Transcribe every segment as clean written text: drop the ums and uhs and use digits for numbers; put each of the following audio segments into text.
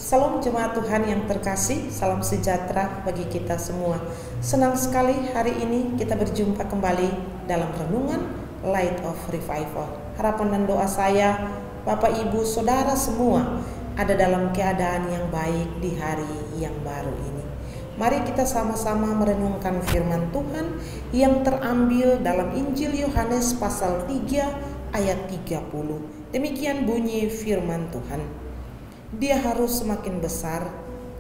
Salam jemaat Tuhan yang terkasih, salam sejahtera bagi kita semua. Senang sekali hari ini kita berjumpa kembali dalam renungan Light of Revival. Harapan dan doa saya, Bapak Ibu Saudara semua ada dalam keadaan yang baik di hari yang baru ini. Mari kita sama-sama merenungkan firman Tuhan yang terambil dalam Injil Yohanes pasal 3 ayat 30. Demikian bunyi firman Tuhan. Dia harus semakin besar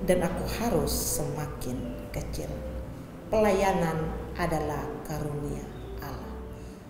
dan aku harus semakin kecil. Pelayanan adalah karunia Allah.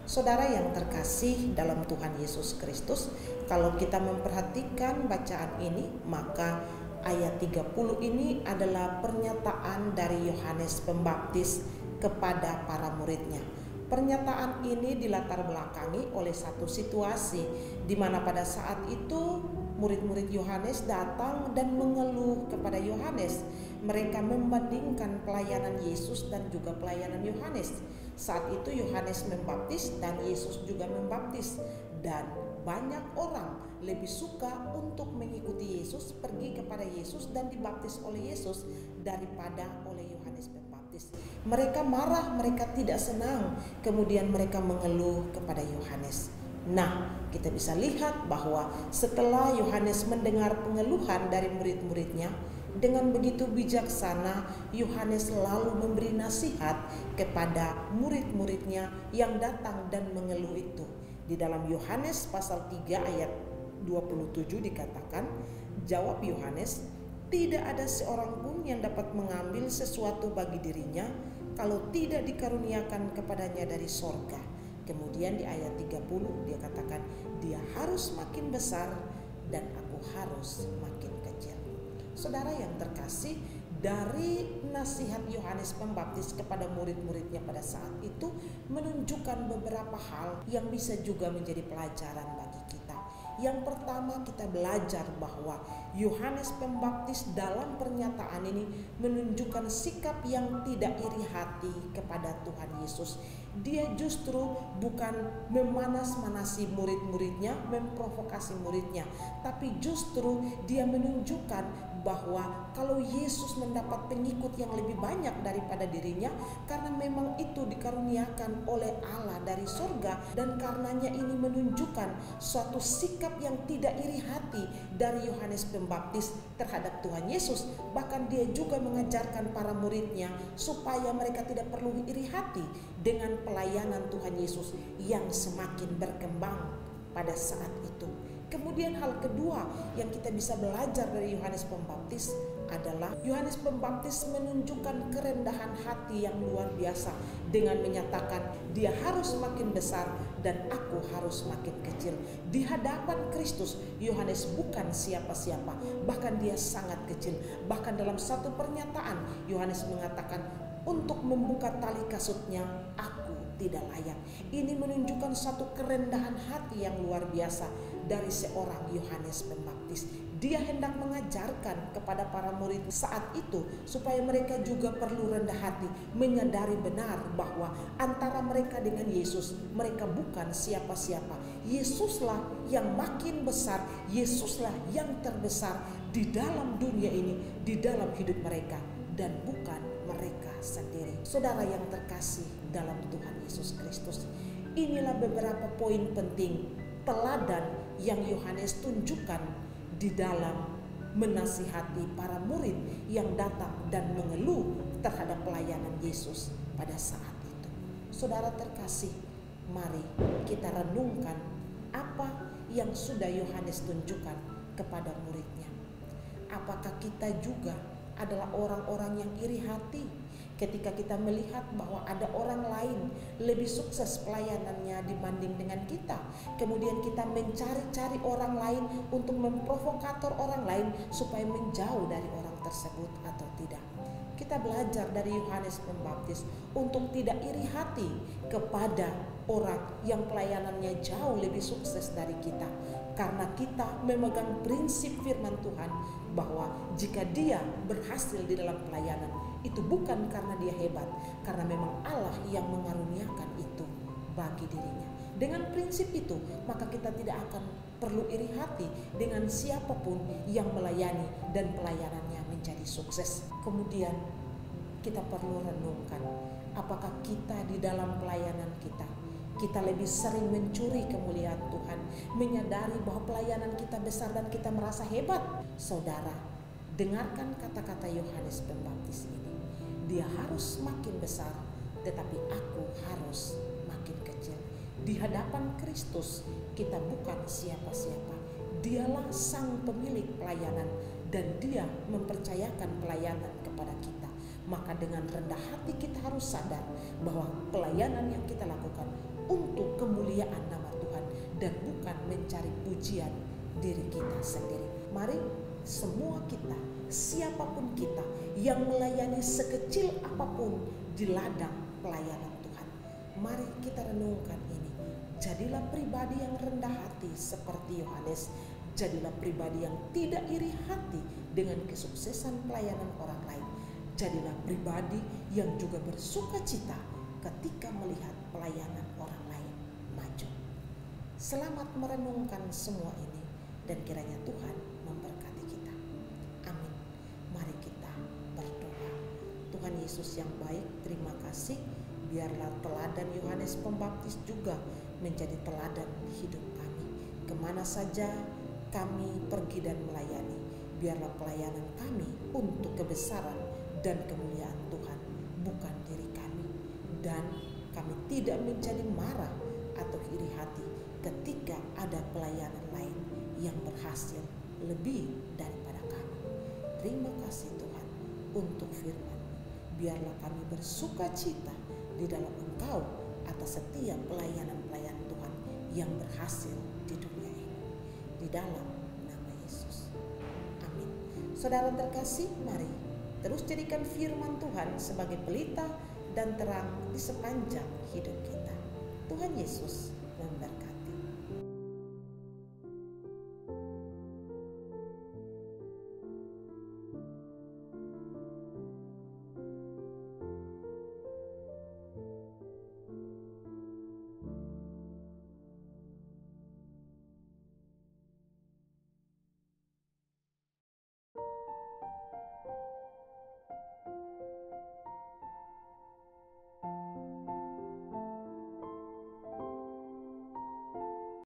Saudara yang terkasih dalam Tuhan Yesus Kristus, kalau kita memperhatikan bacaan ini, maka ayat 30 ini adalah pernyataan dari Yohanes Pembaptis kepada para muridnya. Pernyataan ini dilatar belakangi oleh satu situasi di mana pada saat itu murid-murid Yohanes datang dan mengeluh kepada Yohanes. Mereka membandingkan pelayanan Yesus dan juga pelayanan Yohanes. Saat itu Yohanes membaptis dan Yesus juga membaptis. Dan banyak orang lebih suka untuk mengikuti Yesus, pergi kepada Yesus dan dibaptis oleh Yesus daripada oleh Yohanes Pembaptis. Mereka marah, mereka tidak senang. Kemudian mereka mengeluh kepada Yohanes. Nah, kita bisa lihat bahwa setelah Yohanes mendengar pengeluhan dari murid-muridnya, dengan begitu bijaksana Yohanes lalu memberi nasihat kepada murid-muridnya yang datang dan mengeluh itu. Di dalam Yohanes pasal 3 ayat 27 dikatakan, jawab Yohanes, tidak ada seorang pun yang dapat mengambil sesuatu bagi dirinya kalau tidak dikaruniakan kepadanya dari sorga. Kemudian di ayat 30 dia katakan, dia harus makin besar dan aku harus makin kecil. Saudara yang terkasih, dari nasihat Yohanes Pembaptis kepada murid-muridnya pada saat itu menunjukkan beberapa hal yang bisa juga menjadi pelajaran bagi kita. Yang pertama, kita belajar bahwa Yohanes Pembaptis dalam pernyataan ini menunjukkan sikap yang tidak iri hati kepada Tuhan Yesus. Dia justru bukan memanas-manasi murid-muridnya, memprovokasi muridnya, tapi justru dia menunjukkan bahwa kalau Yesus mendapat pengikut yang lebih banyak daripada dirinya, karena memang itu dikaruniakan oleh Allah dari surga, dan karenanya ini menunjukkan suatu sikap yang tidak iri hati dari Yohanes Pembaptis terhadap Tuhan Yesus. Bahkan dia juga mengajarkan para muridnya supaya mereka tidak perlu iri hati dengan pelayanan Tuhan Yesus yang semakin berkembang pada saat itu. Kemudian hal kedua yang kita bisa belajar dari Yohanes Pembaptis adalah Yohanes Pembaptis menunjukkan kerendahan hati yang luar biasa dengan menyatakan dia harus makin besar dan aku harus makin kecil. Di hadapan Kristus, Yohanes bukan siapa-siapa, bahkan dia sangat kecil. Bahkan dalam satu pernyataan Yohanes mengatakan, untuk membuka tali kasutnya aku tidak layak. Ini menunjukkan satu kerendahan hati yang luar biasa dari seorang Yohanes Pembaptis. Dia hendak mengajarkan kepada para murid saat itu supaya mereka juga perlu rendah hati, menyadari benar bahwa antara mereka dengan Yesus, mereka bukan siapa-siapa. Yesuslah yang makin besar, Yesuslah yang terbesar di dalam dunia ini, di dalam hidup mereka, dan bukan mereka sendiri. Saudara yang terkasih dalam Tuhan Yesus Kristus, inilah beberapa poin penting teladan yang Yohanes tunjukkan di dalam menasihati para murid yang datang dan mengeluh terhadap pelayanan Yesus pada saat itu. Saudara terkasih, mari kita renungkan apa yang sudah Yohanes tunjukkan kepada muridnya. Apakah kita juga adalah orang-orang yang iri hati ketika kita melihat bahwa ada orang lain lebih sukses pelayanannya dibanding dengan kita, kemudian kita mencari-cari orang lain untuk memprovokator orang lain supaya menjauh dari orang tersebut atau tidak. Kita belajar dari Yohanes Pembaptis untuk tidak iri hati kepada orang yang pelayanannya jauh lebih sukses dari kita, karena kita memegang prinsip firman Tuhan bahwa jika dia berhasil di dalam pelayanan, itu bukan karena dia hebat, karena memang Allah yang mengaruniakan itu bagi dirinya. Dengan prinsip itu, maka kita tidak akan perlu iri hati dengan siapapun yang melayani dan pelayanannya menjadi sukses. Kemudian kita perlu renungkan, apakah kita di dalam pelayanan kita lebih sering mencuri kemuliaan Tuhan, menyadari bahwa pelayanan kita besar dan kita merasa hebat. Saudara, dengarkan kata-kata Yohanes Pembaptis ini. Dia harus makin besar, tetapi aku harus makin kecil. Di hadapan Kristus kita bukan siapa-siapa. Dialah sang pemilik pelayanan dan dia mempercayakan pelayanan kepada kita. Maka dengan rendah hati kita harus sadar bahwa pelayanan yang kita lakukan untuk kemuliaan nama Tuhan dan bukan mencari pujian diri kita sendiri. Mari semua kita, siapapun kita yang melayani sekecil apapun di ladang pelayanan Tuhan, mari kita renungkan ini. Jadilah pribadi yang rendah hati seperti Yohanes. Jadilah pribadi yang tidak iri hati dengan kesuksesan pelayanan orang lain. Jadilah pribadi yang juga bersuka cita ketika melihat pelayanan orang lain maju. Selamat merenungkan semua ini dan kiranya Tuhan memberkati kita. Amin. Mari kita berdoa. Tuhan Yesus yang baik, terima kasih. Biarlah teladan Yohanes Pembaptis juga menjadi teladan hidup kami. Kemana saja kami pergi dan melayani, biarlah pelayanan kami untuk kebesaran dan kemuliaan Tuhan, bukan diri kami. Dan kami tidak menjadi marah atau iri hati ketika ada pelayanan lain yang berhasil lebih daripada kami. Terima kasih Tuhan untuk firman. Biarlah kami bersuka cita di dalam Engkau atas setiap pelayanan-pelayanan Tuhan yang berhasil di dunia ini. Di dalam nama Yesus. Amin. Saudara terkasih, mari terus jadikan firman Tuhan sebagai pelita dan terang di sepanjang hidup kita. Tuhan Yesus